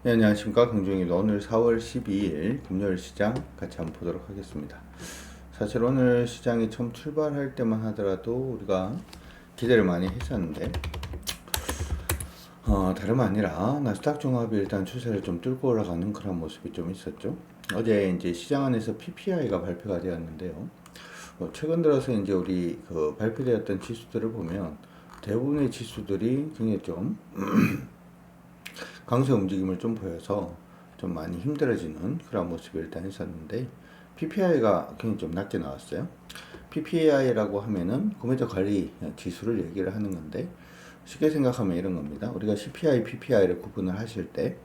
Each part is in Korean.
네, 안녕하십니까. 경주입니다. 오늘 4월 12일 금요일 시장 같이 한번 보도록 하겠습니다. 사실 오늘 시장이 처음 출발할 때만 하더라도 우리가 기대를 많이 했었는데 다름 아니라 나스닥 종합이 일단 추세를 좀 뚫고 올라가는 그런 모습이 좀 있었죠. 어제 이제 시장 안에서 PPI가 발표가 되었는데요. 최근 들어서 이제 우리 그 발표되었던 지수들을 보면 대부분의 지수들이 굉장히 좀 강세 움직임을 좀 보여서 좀 많이 힘들어지는 그런 모습이 일단 있었는데 PPI가 굉장히 좀 낮게 나왔어요. PPI라고 하면은 구매자 관리 지수를 얘기를 하는 건데 쉽게 생각하면 이런 겁니다. 우리가 CPI, PPI를 구분을 하실 때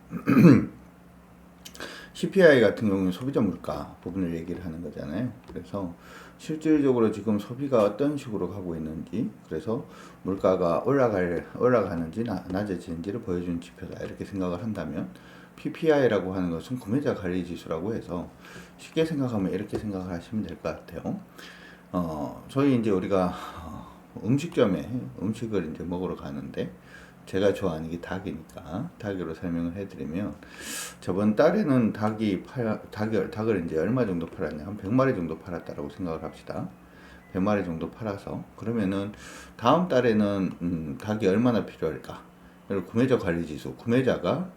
CPI 같은 경우는 소비자 물가 부분을 얘기를 하는 거잖아요. 그래서 실질적으로 지금 소비가 어떤 식으로 가고 있는지, 그래서 물가가 올라가는지 낮아지는지를 보여주는 지표다. 이렇게 생각을 한다면 PPI라고 하는 것은 구매자 관리 지수라고 해서 쉽게 생각하면 이렇게 생각을 하시면 될 것 같아요. 저희 이제 우리가 음식점에 음식을 이제 먹으러 가는데 제가 좋아하는 게 닭이니까 닭으로 설명을 해드리면 저번 달에는 닭을 이제 얼마 정도 팔았냐, 한 100마리 정도 팔았다라고 생각을 합시다. 100마리 정도 팔아서 그러면은 다음 달에는 닭이 얼마나 필요할까? 그리고 구매자 관리 지수, 구매자가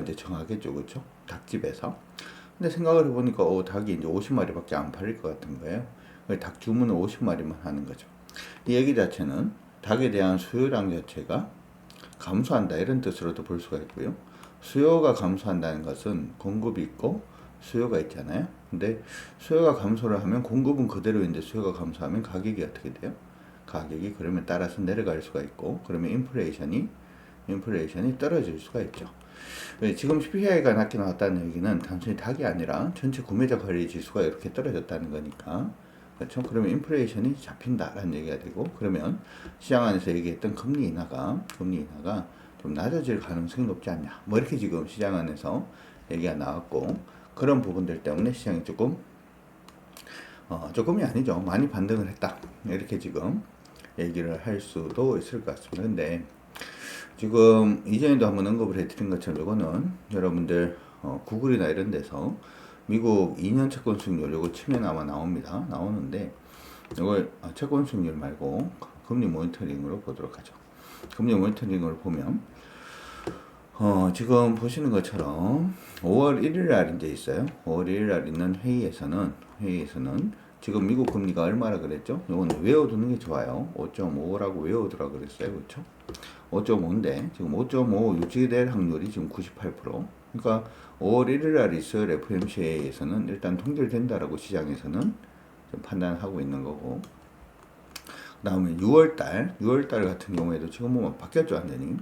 이제 정하겠죠, 그렇죠? 닭집에서. 근데 생각을 해보니까 닭이 이제 50마리밖에 안 팔릴 것 같은 거예요. 닭 주문을 50마리만 하는 거죠. 이 얘기 자체는 닭에 대한 수요량 자체가 감소한다 이런 뜻으로도 볼 수가 있고요. 수요가 감소한다는 것은 공급이 있고 수요가 있잖아요. 근데 수요가 감소를 하면 공급은 그대로인데 수요가 감소하면 가격이 어떻게 돼요? 가격이 그러면 따라서 내려갈 수가 있고 그러면 인플레이션이 떨어질 수가 있죠. 지금 CPI가 낮게 나왔다는 얘기는 단순히 닭이 아니라 전체 구매자 관리 지수가 이렇게 떨어졌다는 거니까 그렇죠? 그러면 인플레이션이 잡힌다라는 얘기가 되고 그러면 시장 안에서 얘기했던 금리 인하가 좀 낮아질 가능성이 높지 않냐 뭐 이렇게 지금 시장 안에서 얘기가 나왔고 그런 부분들 때문에 시장이 조금이 아니죠. 많이 반등을 했다 이렇게 지금 얘기를 할 수도 있을 것 같습니다. 근데 지금 이전에도 한번 언급을 해드린 것처럼 이거는 여러분들 구글이나 이런 데서 미국 2년 채권 수익률 요거 치면 아마 나오는데 이걸 채권 수익률 말고 금리 모니터링으로 보도록 하죠. 금리 모니터링을 보면 지금 보시는 것처럼 5월 1일 날 이제 있어요. 5월 1일 날 있는 회의에서는 지금 미국 금리가 얼마라 그랬죠? 이건 외워두는 게 좋아요. 5.5라고 외워두라 그랬어요. 그렇죠? 5.5인데 지금 5.5 유지될 확률이 지금 98%. 그러니까 5월 1일 날 있을 FOMC에서는 일단 통결된다라고 시장에서는 좀 판단하고 있는 거고. 그다음에 6월 달 같은 경우에도 지금 보면 바뀌었죠, 완전히.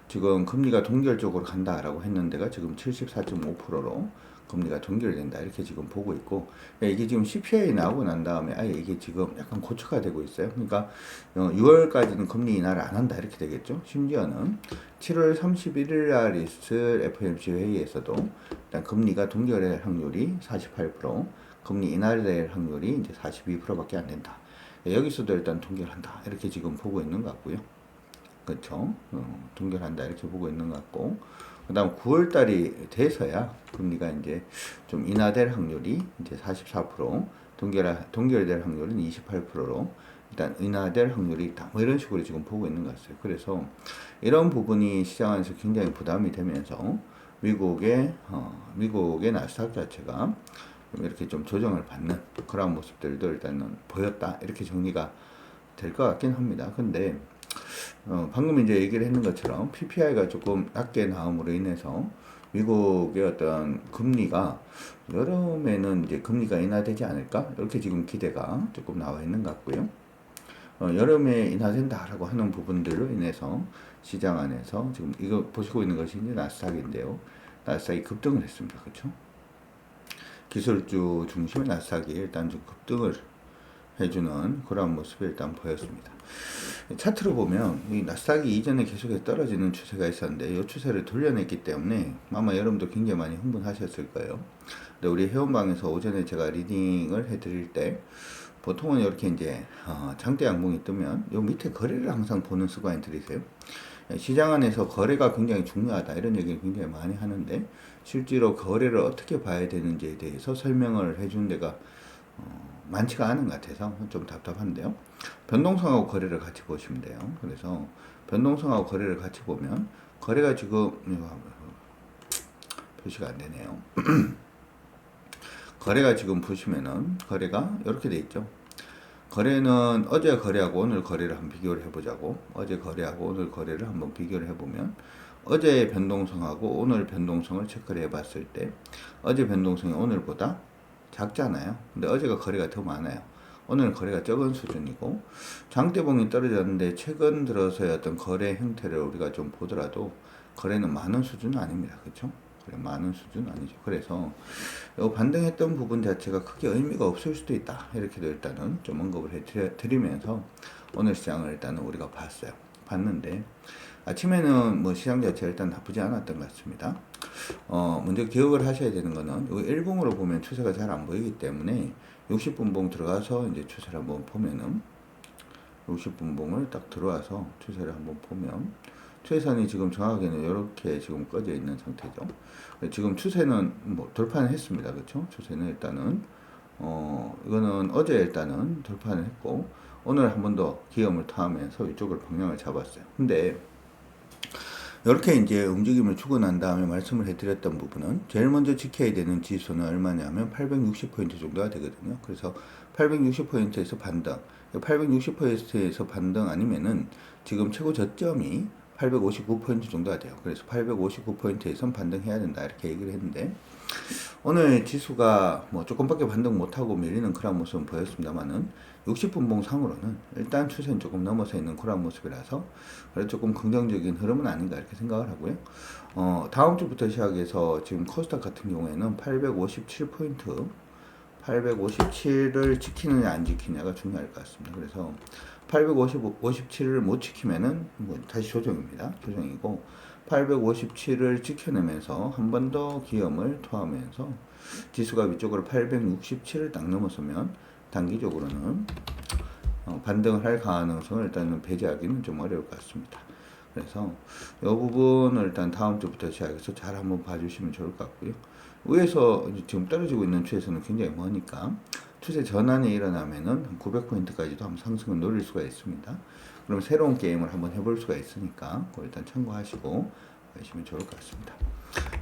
지금 금리가 동결적으로 간다라고 했는데가 지금 74.5%로 금리가 동결된다 이렇게 지금 보고 있고 이게 지금 CPI 나오고 난 다음에 아예 이게 지금 약간 고쳐가 되고 있어요. 그러니까 6월까지는 금리 인하를 안 한다 이렇게 되겠죠. 심지어는 7월 31일 날 있을 FOMC 회의에서도 일단 금리가 동결될 확률이 48%, 금리 인하될 확률이 이제 42%밖에 안 된다. 여기서도 일단 동결한다 이렇게 지금 보고 있는 것 같고요. 그렇죠. 동결한다 이렇게 보고 있는 것 같고 그다음 9월 달이 돼서야 금리가 이제 좀 인하될 확률이 이제 44%, 동결될 확률은 28%로 일단 인하될 확률이 있다. 뭐 이런 식으로 지금 보고 있는 것 같아요. 그래서 이런 부분이 시장 안에서 굉장히 부담이 되면서 미국의 나스닥 자체가 이렇게 좀 조정을 받는 그런 모습들도 일단은 보였다. 이렇게 정리가 될 것 같긴 합니다. 근데 방금 이제 얘기를 했는 것처럼 PPI가 조금 낮게 나옴으로 인해서 미국의 어떤 금리가 여름에는 이제 금리가 인하되지 않을까? 이렇게 지금 기대가 조금 나와 있는 것 같고요. 여름에 인하된다라고 하는 부분들로 인해서 시장 안에서 지금 이거 보시고 있는 것이 이제 나스닥인데요. 나스닥이 급등을 했습니다. 그렇죠? 기술주 중심의 나스닥이 일단 좀 급등을 해주는 그런 모습이 일단 보였습니다. 차트로 보면 이 나스닥이 이전에 계속해서 떨어지는 추세가 있었는데 이 추세를 돌려냈기 때문에 아마 여러분도 굉장히 많이 흥분하셨을 거예요. 근데 우리 회원방에서 오전에 제가 리딩을 해드릴 때 보통은 이렇게 이제 장대 양봉이 뜨면 요 밑에 거래를 항상 보는 습관이 들이세요. 시장 안에서 거래가 굉장히 중요하다 이런 얘기를 굉장히 많이 하는데 실제로 거래를 어떻게 봐야 되는지에 대해서 설명을 해준 데가 많지가 않은 것 같아서 좀 답답한데요. 변동성하고 거래를 같이 보시면 돼요. 그래서 변동성하고 거래를 같이 보면 거래가 지금 표시가 안 되네요. 거래가 지금 보시면은 거래가 이렇게 돼 있죠. 거래는 어제 거래하고 오늘 거래를 한번 비교를 해보자고. 어제 거래하고 오늘 거래를 한번 비교를 해보면 어제의 변동성하고 오늘 변동성을 체크를 해봤을 때 어제 변동성이 오늘보다 작잖아요. 근데 어제가 거래가 더 많아요. 오늘은 거래가 적은 수준이고 장대봉이 떨어졌는데 최근 들어서의 어떤 거래 형태를 우리가 좀 보더라도 거래는 많은 수준은 아닙니다. 그렇죠? 많은 수준은 아니죠. 그래서 요 반등했던 부분 자체가 크게 의미가 없을 수도 있다. 이렇게도 일단은 좀 언급을 해드리면서 오늘 시장을 일단은 우리가 봤어요. 봤는데 아침에는 뭐 시장 자체가 일단 나쁘지 않았던 것 같습니다. 먼저 기억을 하셔야 되는 거는 요 일봉으로 보면 추세가 잘 안 보이기 때문에 60분봉 들어가서 이제 추세를 한번 보면은 60분봉을 딱 들어와서 추세를 한번 보면 추세선이 지금 정확하게는 이렇게 지금 꺼져 있는 상태죠. 지금 추세는 뭐 돌파는 했습니다. 그렇죠? 추세는 일단은 이거는 어제 일단은 돌파는 했고 오늘 한 번 더 기염을 타면서 이쪽으로 방향을 잡았어요. 근데 이렇게 이제 움직임을 주고 난 다음에 말씀을 해드렸던 부분은 제일 먼저 지켜야 되는 지수는 얼마냐면 860포인트 정도가 되거든요. 그래서 860포인트에서 반등, 860포인트에서 반등 아니면은 지금 최고 저점이 859포인트 정도가 돼요. 그래서 859포인트에선 반등해야 된다 이렇게 얘기를 했는데 오늘 지수가 뭐 조금밖에 반등 못하고 밀리는 그런 모습은 보였습니다만은 60분봉 상으로는 일단 추세는 조금 넘어서 있는 그런 모습이라서 조금 긍정적인 흐름은 아닌가 이렇게 생각을 하고요. 다음 주부터 시작해서 지금 코스닥 같은 경우에는 857포인트 857을 지키느냐 안 지키느냐가 중요할 것 같습니다. 그래서 857을 못 지키면은 뭐 다시 조정입니다. 조정이고 857을 지켜내면서 한 번 더 기염을 토하면서 지수가 위쪽으로 867을 딱 넘어서면 단기적으로는 반등을 할 가능성을 일단은 배제하기는 좀 어려울 것 같습니다. 그래서 이 부분을 일단 다음 주부터 시작해서 잘 한번 봐주시면 좋을 것 같고요. 위에서 지금 떨어지고 있는 추세에서는 굉장히 머니까 추세 전환이 일어나면은 900포인트까지도 한번 상승을 노릴 수가 있습니다. 그럼 새로운 게임을 한번 해볼 수가 있으니까 그걸 일단 참고하시고 하시면 좋을 것 같습니다.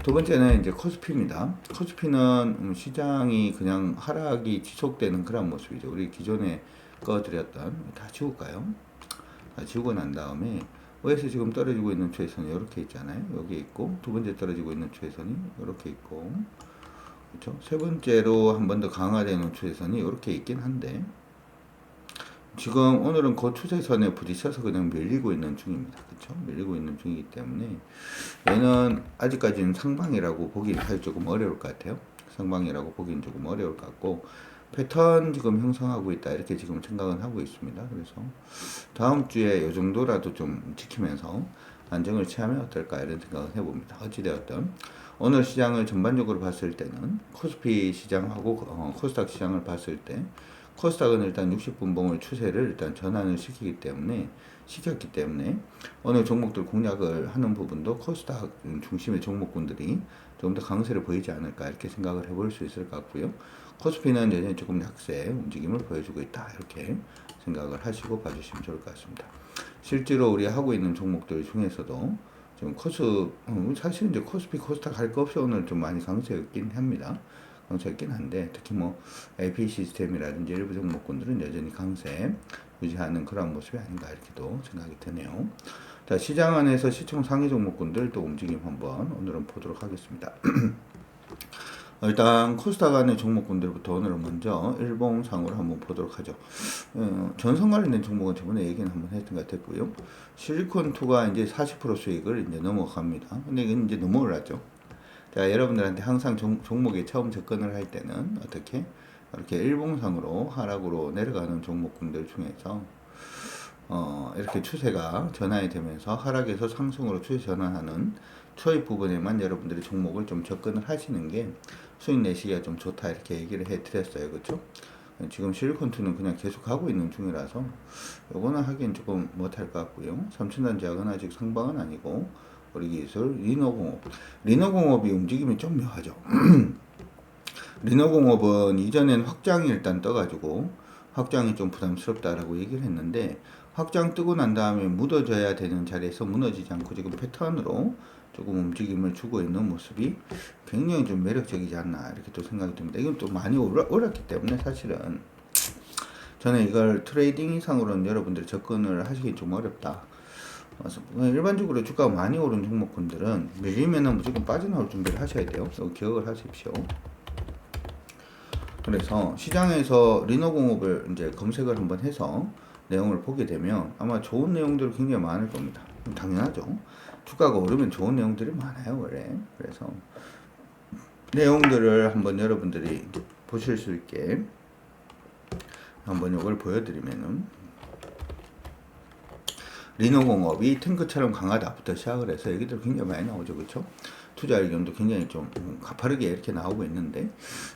두 번째는 이제 코스피입니다. 코스피는 시장이 그냥 하락이 지속되는 그런 모습이죠. 우리 기존에 꺼드렸던 다 지울까요? 다 지우고 난 다음에 위에서 지금 떨어지고 있는 추세선이 이렇게 있잖아요. 여기 있고 두 번째 떨어지고 있는 추세선이 이렇게 있고 그렇죠? 세 번째로 한 번 더 강화되는 추세선이 이렇게 있긴 한데 지금 오늘은 그 추세선에 부딪혀서 그냥 밀리고 있는 중입니다. 그렇죠? 밀리고 있는 중이기 때문에 얘는 아직까지는 상방이라고 보기는 사실 조금 어려울 것 같아요. 상방이라고 보기는 조금 어려울 것 같고 패턴 지금 형성하고 있다 이렇게 지금 생각은 하고 있습니다. 그래서 다음 주에 이 정도라도 좀 지키면서 안정을 취하면 어떨까 이런 생각을 해봅니다. 어찌되었든 오늘 시장을 전반적으로 봤을 때는 코스피 시장하고 코스닥 시장을 봤을 때 코스닥은 일단 60분봉을 추세를 일단 전환을 시켰기 때문에 오늘 종목들 공략을 하는 부분도 코스닥 중심의 종목군들이 좀 더 강세를 보이지 않을까 이렇게 생각을 해볼 수 있을 것 같고요. 코스피는 여전히 조금 약세 움직임을 보여주고 있다 이렇게 생각을 하시고 봐주시면 좋을 것 같습니다. 실제로 우리 하고 있는 종목들 중에서도 지금 사실 이제 코스피 코스닥 할 거 없이 오늘 좀 많이 강세였긴 합니다. 강세였긴 한데 특히 뭐 AP 시스템이라든지 일부 종목군들은 여전히 강세 유지하는 그런 모습이 아닌가 이렇게도 생각이 드네요. 자, 시장 안에서 시총 상위 종목군들 또 움직임 한번 오늘은 보도록 하겠습니다. 일단 코스닥 안의 종목군들부터 오늘은 먼저 일봉상으로 한번 보도록 하죠. 전선 관련된 종목은 저번에 얘기는 한번 했던 것 같았고요. 실리콘2가 이제 40% 수익을 이제 넘어갑니다. 근데 이건 이제 너무 올랐죠. 자, 여러분들한테 항상 종목에 처음 접근을 할 때는 어떻게 이렇게 일봉상으로 하락으로 내려가는 종목군들 중에서 이렇게 추세가 전환이 되면서 하락에서 상승으로 추세 전환하는 초입 부분에만 여러분들이 종목을 좀 접근을 하시는 게 수익 내시기가 좀 좋다 이렇게 얘기를 해 드렸어요. 그렇죠? 지금 실리콘2는 그냥 계속 가고 있는 중이라서 요거는 하기엔 조금 못할 것 같고요. 삼천단 제약은 아직 상방은 아니고 우리 기술 리너공업이 움직임이 좀 묘하죠. 리너공업은 이전엔 확장이 일단 떠가지고 확장이 좀 부담스럽다라고 얘기를 했는데 확장 뜨고 난 다음에 묻어져야 되는 자리에서 무너지지 않고 지금 패턴으로 조금 움직임을 주고 있는 모습이 굉장히 좀 매력적이지 않나 이렇게 또 생각이 듭니다. 이건 또 많이 올랐기 때문에 사실은 저는 이걸 트레이딩 이상으로는 여러분들이 접근을 하시기 좀 어렵다. 일반적으로 주가가 많이 오른 종목군들은 밀리면은 무조건 빠져나올 준비를 하셔야 돼요. 기억을 하십시오. 그래서 시장에서 리너공업을 이제 검색을 한번 해서 내용을 보게 되면 아마 좋은 내용들이 굉장히 많을 겁니다. 당연하죠. 주가가 오르면 좋은 내용들이 많아요, 원래. 그래서 내용들을 한번 여러분들이 보실 수 있게 한번 이걸 보여드리면은 리너공업이 탱크처럼 강하다부터 시작을 해서 얘기들 굉장히 많이 나오죠, 그렇죠? 투자 의견도 굉장히 좀 가파르게 이렇게 나오고 있는데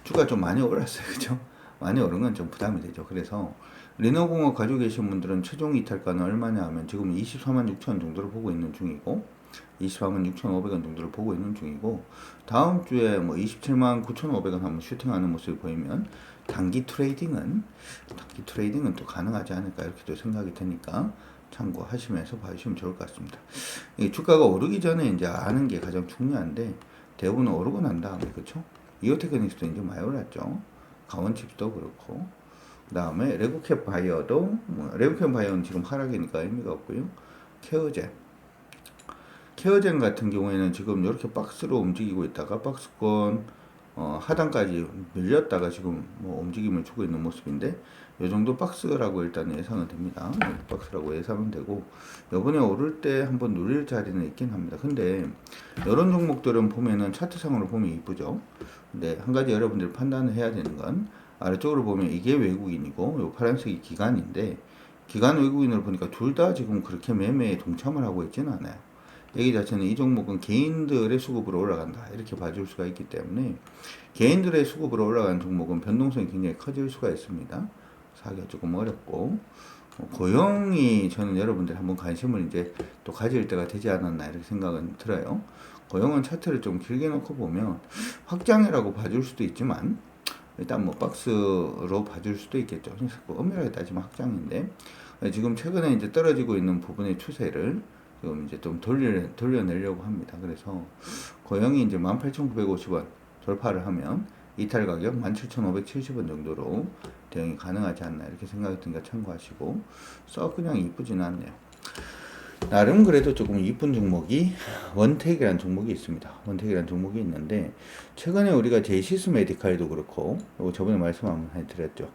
주가 좀 많이 올랐어요, 그렇죠? 많이 오른 건 좀 부담이 되죠. 그래서 리너공업 가지고 계신 분들은 최종 이탈가는 얼마냐 하면 지금 24만 6천 정도를 보고 있는 중이고 24만 6,500원 정도를 보고 있는 중이고 다음 주에 뭐 27만 9,500원 한번 슈팅하는 모습을 보이면 단기 트레이딩은 또 가능하지 않을까 이렇게 또 생각이 되니까 참고하시면서 봐주시면 좋을 것 같습니다. 이 주가가 오르기 전에 이제 아는 게 가장 중요한데 대부분 오르고 난 다음에 그렇죠? 이오테크닉스도 이제 많이 올랐죠. 강원칩도 그렇고 그 다음에 레고캡 바이어도 레고캡 바이어는 지금 하락이니까 의미가 없고요. 케어젠 같은 경우에는 지금 이렇게 박스로 움직이고 있다가 박스권 하단까지 밀렸다가 지금 뭐 움직임을 주고 있는 모습인데 이 정도 박스라고 일단 예상은 됩니다. 박스라고 예상은 되고 이번에 오를 때 한번 누릴 자리는 있긴 합니다. 근데 이런 종목들은 보면은 차트상으로 보면 이쁘죠. 근데 한 가지 여러분들 판단을 해야 되는 건 아래쪽으로 보면 이게 외국인이고 요 파란색이 기관인데 기관 외국인을 보니까 둘 다 지금 그렇게 매매에 동참을 하고 있지는 않아요. 얘기 자체는 이 종목은 개인들의 수급으로 올라간다 이렇게 봐줄 수가 있기 때문에 개인들의 수급으로 올라간 종목은 변동성이 굉장히 커질 수가 있습니다. 사기가 조금 어렵고 고용이 저는 여러분들 한번 관심을 이제 또 가질 때가 되지 않았나 이렇게 생각은 들어요. 고용은 차트를 좀 길게 놓고 보면 확장이라고 봐줄 수도 있지만 일단 뭐 박스로 봐줄 수도 있겠죠. 엄밀하게 따지면 확장인데 지금 최근에 이제 떨어지고 있는 부분의 추세를 지금 이제 좀 돌려내려고 합니다. 그래서 고용이 이제 18,950원 돌파를 하면 이탈 가격 17,570원 정도로 대응이 가능하지 않나 이렇게 생각이 드니까 참고하시고 썩 그냥 이쁘지는 않네요. 나름 그래도 조금 이쁜 종목이 원택이라는 종목이 있습니다. 원택이라는 종목이 있는데 최근에 우리가 제시스 메디칼도 그렇고 저번에 말씀 한번 해드렸죠.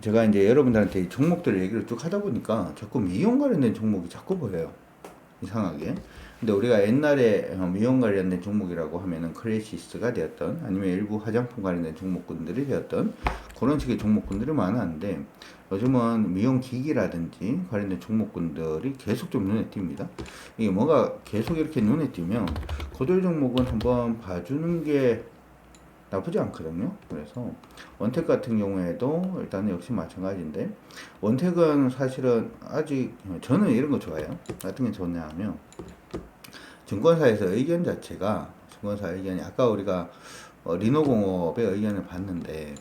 제가 이제 여러분들한테 종목들 얘기를 쭉 하다 보니까 자꾸 미용 관련된 종목이 자꾸 보여요. 이상하게. 근데 우리가 옛날에 미용 관련된 종목이라고 하면은 크레시스가 되었던 아니면 일부 화장품 관련된 종목군들이 되었던 그런 식의 종목군들이 많았는데 요즘은 미용 기기라든지 관련된 종목군들이 계속 좀 눈에 띕니다. 이게 뭐가 계속 이렇게 눈에 띄면 고들 종목은 한번 봐주는 게 나쁘지 않거든요. 그래서 원택 같은 경우에도 일단은 역시 마찬가지인데 원택은 사실은 아직 저는 이런 거 좋아해요. 어떤 게 좋냐 하면 증권사에서 의견 자체가 증권사 의견이 아까 우리가 리노공업의 의견을 봤는데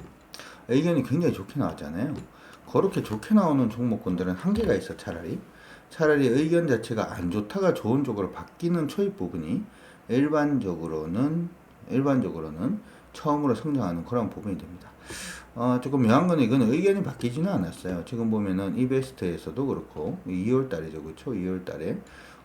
의견이 굉장히 좋게 나왔잖아요. 그렇게 좋게 나오는 종목군들은 한계가 있어. 차라리 의견 자체가 안 좋다가 좋은 쪽으로 바뀌는 초입 부분이 일반적으로는 처음으로 성장하는 그런 부분이 됩니다. 조금 묘한 건 이건 의견이 바뀌지는 않았어요. 지금 보면은 이베스트에서도 그렇고 2월 달이죠. 그렇죠? 2월 달에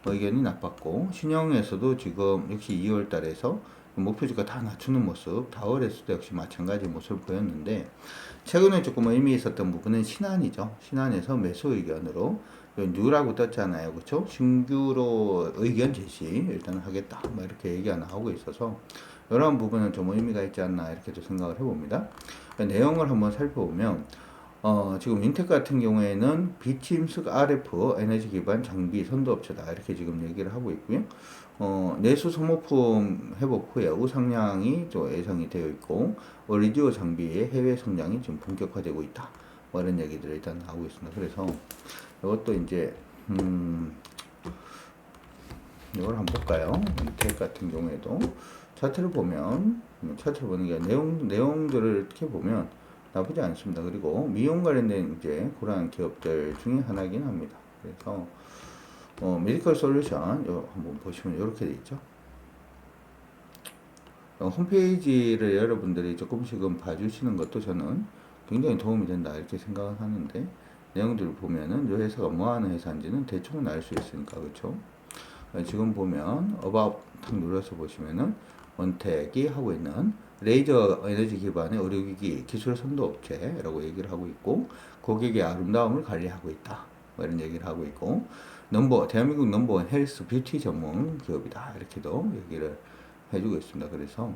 의견이 나빴고 신영에서도 지금 역시 2월 달에서 목표주가 다 낮추는 모습, 다월에서도 역시 마찬가지 모습을 보였는데 최근에 조금 의미 있었던 부분은 신한이죠. 신한에서 매수 의견으로 뉴라고 떴잖아요. 그렇죠? 신규로 의견 제시 일단 하겠다. 뭐 이렇게 얘기가 나오고 있어서 이런 부분은 좀 의미가 있지 않나 이렇게 또 생각을 해봅니다. 그러니까 내용을 한번 살펴보면 지금 윈텍 같은 경우에는 비침스 RF 에너지 기반 장비 선도업체다. 이렇게 지금 얘기를 하고 있고요. 내수 소모품 회복 후에 우상향이 또 예상이 되어 있고, 리디오 장비의 해외 성장이 지금 본격화되고 있다. 뭐 이런 얘기들을 일단 나오고 있습니다. 그래서 이것도 이제, 이걸 한번 볼까요? 윈텍 같은 경우에도 차트를 보면, 차트를 보는 게 내용들을 이렇게 보면 나쁘지 않습니다. 그리고 미용 관련된 이제 그러한 기업들 중에 하나이긴 합니다. 그래서 메디컬 솔루션 요 한번 보시면 이렇게 돼 있죠. 홈페이지를 여러분들이 조금씩은 봐주시는 것도 저는 굉장히 도움이 된다 이렇게 생각을 하는데, 내용들을 보면은 이 회사가 뭐 하는 회사인지는 대충은 알 수 있으니까. 그렇죠? 지금 보면 About 탁 눌러서 보시면은 원택이 하고 있는 레이저 에너지 기반의 의료기기 기술 선도 업체라고 얘기를 하고 있고, 고객의 아름다움을 관리하고 있다. 뭐 이런 얘기를 하고 있고, 대한민국 넘버원 헬스 뷰티 전문 기업이다. 이렇게도 얘기를 해주고 있습니다. 그래서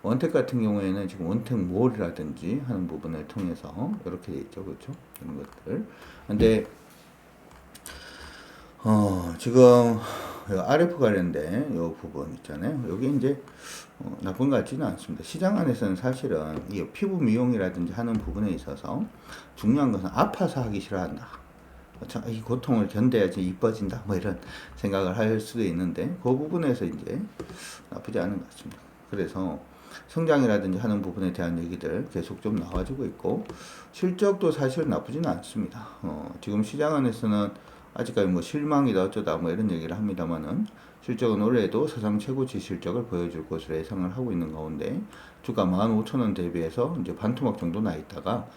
원택 같은 경우에는 지금 원택 몰이라든지 하는 부분을 통해서 이렇게 돼 있죠. 그렇죠? 이런 것들. 근데 지금 RF 관련된 이 부분 있잖아요. 여기 이제 나쁜 것 같지는 않습니다. 시장 안에서는 사실은 이 피부 미용이라든지 하는 부분에 있어서 중요한 것은 아파서 하기 싫어한다. 이 고통을 견뎌야지 이뻐진다. 뭐 이런 생각을 할 수도 있는데, 그 부분에서 이제 나쁘지 않은 것 같습니다. 그래서 성장이라든지 하는 부분에 대한 얘기들 계속 좀 나와주고 있고, 실적도 사실 나쁘지는 않습니다. 지금 시장 안에서는 아직까지 뭐 실망이다 어쩌다 뭐 이런 얘기를 합니다만은, 실적은 올해도 사상 최고치 실적을 보여줄 것으로 예상을 하고 있는 가운데, 주가 15,000원 대비해서 이제 반토막 정도 나 있다가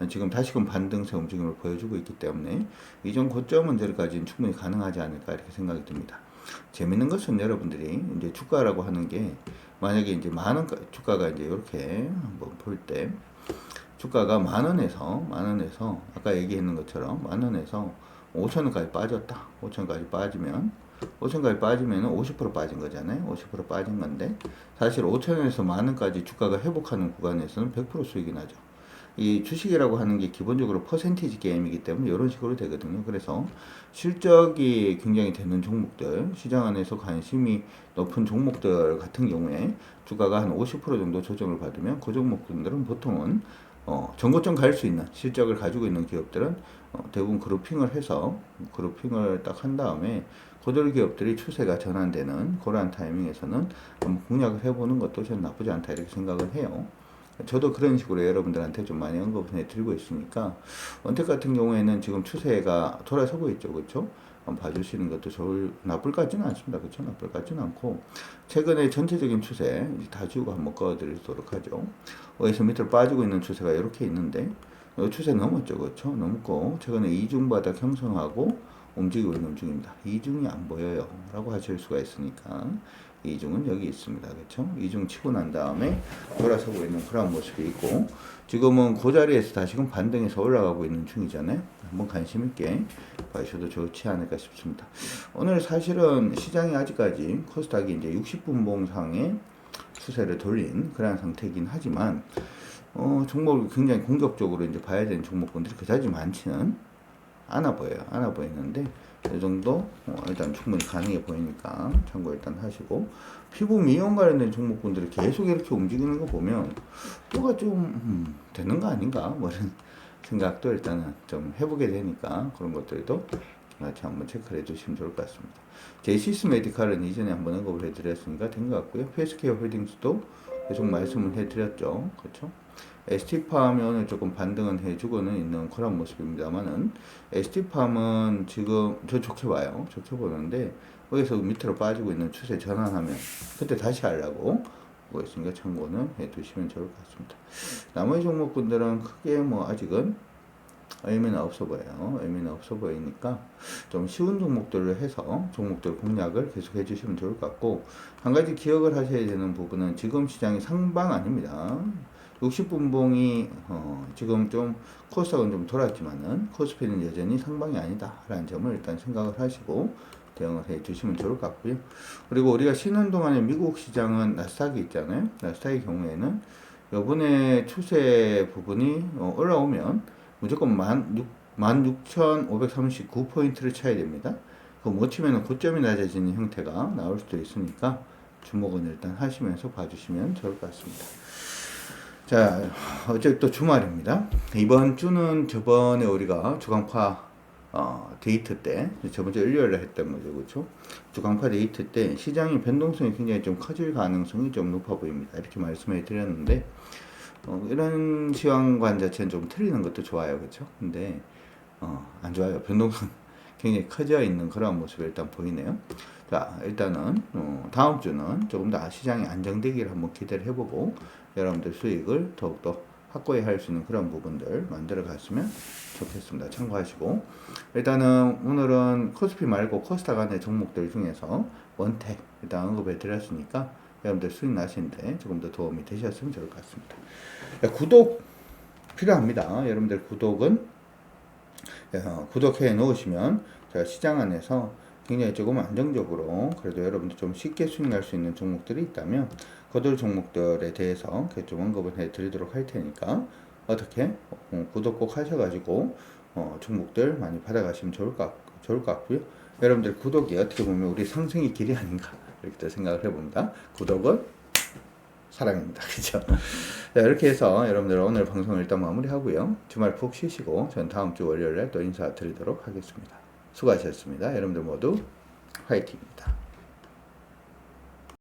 지금 다시금 반등세 움직임을 보여주고 있기 때문에 이전 고점 언저리까지는 충분히 가능하지 않을까 이렇게 생각이 듭니다. 재밌는 것은 여러분들이 이제 주가라고 하는 게, 만약에 이제 만원 주가가 이제 이렇게 한번 볼 때, 주가가 만 원에서 아까 얘기했는 것처럼 만 원에서 5천원까지 빠졌다. 5천원까지 빠지면 50% 빠진 거잖아요. 50% 빠진 건데, 사실 5천원에서 만 원까지 주가가 회복하는 구간에서는 100% 수익이 나죠. 이 주식이라고 하는 게 기본적으로 퍼센티지 게임이기 때문에 이런 식으로 되거든요. 그래서 실적이 굉장히 되는 종목들, 시장 안에서 관심이 높은 종목들 같은 경우에 주가가 한 50% 정도 조정을 받으면 그 종목들은 보통은 전고점 갈 수 있는 실적을 가지고 있는 기업들은 대부분 그룹핑을 딱 한 다음에 고들 기업들이 추세가 전환되는 그러한 타이밍에서는 한번 공략을 해보는 것도 저는 나쁘지 않다 이렇게 생각을 해요. 저도 그런 식으로 여러분들한테 좀 많이 언급을 해드리고 있으니까, 원택 같은 경우에는 지금 추세가 돌아서고 있죠. 그렇죠? 한번 봐주시는 것도 나쁠 것 같지는 않습니다. 그렇죠? 나쁠 것 같지는 않고, 최근에 전체적인 추세 다 지우고 한번 꺼드리도록 하죠. 어디서 밑으로 빠지고 있는 추세가 이렇게 있는데, 이 추세 넘었죠. 그렇죠? 넘고 최근에 이중 바닥 형성하고 움직이고 있는 중입니다. 이중이 안 보여요 라고 하실 수가 있으니까, 이중은 여기 있습니다. 그렇죠? 이중 치고 난 다음에 돌아서고 있는 그런 모습이 있고, 지금은 그 자리에서 다시금 반등해서 올라가고 있는 중이잖아요. 한번 관심 있게 봐주셔도 좋지 않을까 싶습니다. 오늘 사실은 시장이 아직까지 코스닥이 이제 60분봉상의 추세를 돌린 그런 상태이긴 하지만, 종목을 굉장히 공격적으로 이제 봐야 되는 종목군들이 그다지 많지는 않아 보이는데, 이 정도 일단 충분히 가능해 보이니까 참고 일단 하시고, 피부 미용 관련된 종목군들이 계속 이렇게 움직이는 거 보면 뭐가 좀 되는 거 아닌가 뭐 이런 생각도 일단은 좀 해보게 되니까, 그런 것들도 같이 한번 체크를 해주시면 좋을 것 같습니다. 제이시스 메디칼은 이전에 한번 언급을 해드렸으니까 된 것 같고요. PSK 홀딩스도 계속 말씀을 해드렸죠. 그렇죠? ST팜이 오늘 조금 반등은 해주고는 있는 그런 모습입니다만은, ST팜은 지금 저 좋게 봐요. 좋게 보는데, 여기서 밑으로 빠지고 있는 추세 전환하면 그때 다시 하려고 보고 있으니까 참고는 해두시면 좋을 것 같습니다. 나머지 종목분들은 크게 뭐 아직은 의미는 없어 보여요. 의미는 없어 보이니까 좀 쉬운 종목들을 해서 종목들 공략을 계속 해주시면 좋을 것 같고, 한 가지 기억을 하셔야 되는 부분은 지금 시장이 상방 아닙니다. 60분봉이 지금 좀 코스닥은 좀 돌았지만은 코스피는 여전히 상방이 아니다 라는 점을 일단 생각을 하시고 대응을 해 주시면 좋을 것 같고요. 그리고 우리가 쉬는 동안에 미국 시장은 나스닥이 있잖아요. 나스닥의 경우에는 요번에 추세 부분이 올라오면 무조건 16,539포인트를 쳐야 됩니다. 그거 못 치면 고점이 낮아지는 형태가 나올 수도 있으니까 주목은 일단 하시면서 봐주시면 좋을 것 같습니다. 자, 어제 또 주말입니다. 이번 주는 저번에 우리가 주간파 데이트 때, 저번 주 일요일에 했던 거죠, 그렇죠? 주간파 데이트 때 시장의 변동성이 굉장히 좀 커질 가능성이 좀 높아 보입니다. 이렇게 말씀해 드렸는데, 이런 시황관 자체는 좀 틀리는 것도 좋아요, 그렇죠? 근데 안 좋아요. 변동성 굉장히 커져 있는 그런 모습이 일단 보이네요. 자, 일단은 다음 주는 조금 더 시장이 안정되기를 한번 기대를 해보고 여러분들 수익을 더욱더 확고히 할 수 있는 그런 부분들 만들어 갔으면 좋겠습니다. 참고하시고 일단은 오늘은 코스피 말고 코스닥 안의 종목들 중에서 원택 일단 언급해 드렸으니까 여러분들 수익 나시는데 조금 더 도움이 되셨으면 좋을 것 같습니다. 구독 필요합니다. 여러분들 구독은 구독해 놓으시면 제가 시장 안에서 굉장히 조금 안정적으로 그래도 여러분들 좀 쉽게 수익 날 수 있는 종목들이 있다면 그들 종목들에 대해서 좀 언급을 해 드리도록 할 테니까 어떻게 구독 꼭 하셔가지고 종목들 많이 받아가시면 좋을 것 같고요. 여러분들 구독이 어떻게 보면 우리 상승의 길이 아닌가 이렇게 생각을 해봅니다. 구독은 사랑입니다. 그죠? 자, 이렇게 해서 여러분들 오늘 방송을 일단 마무리하고요. 주말 푹 쉬시고 전 다음 주 월요일에 또 인사드리도록 하겠습니다. 수고하셨습니다. 여러분들 모두 화이팅입니다.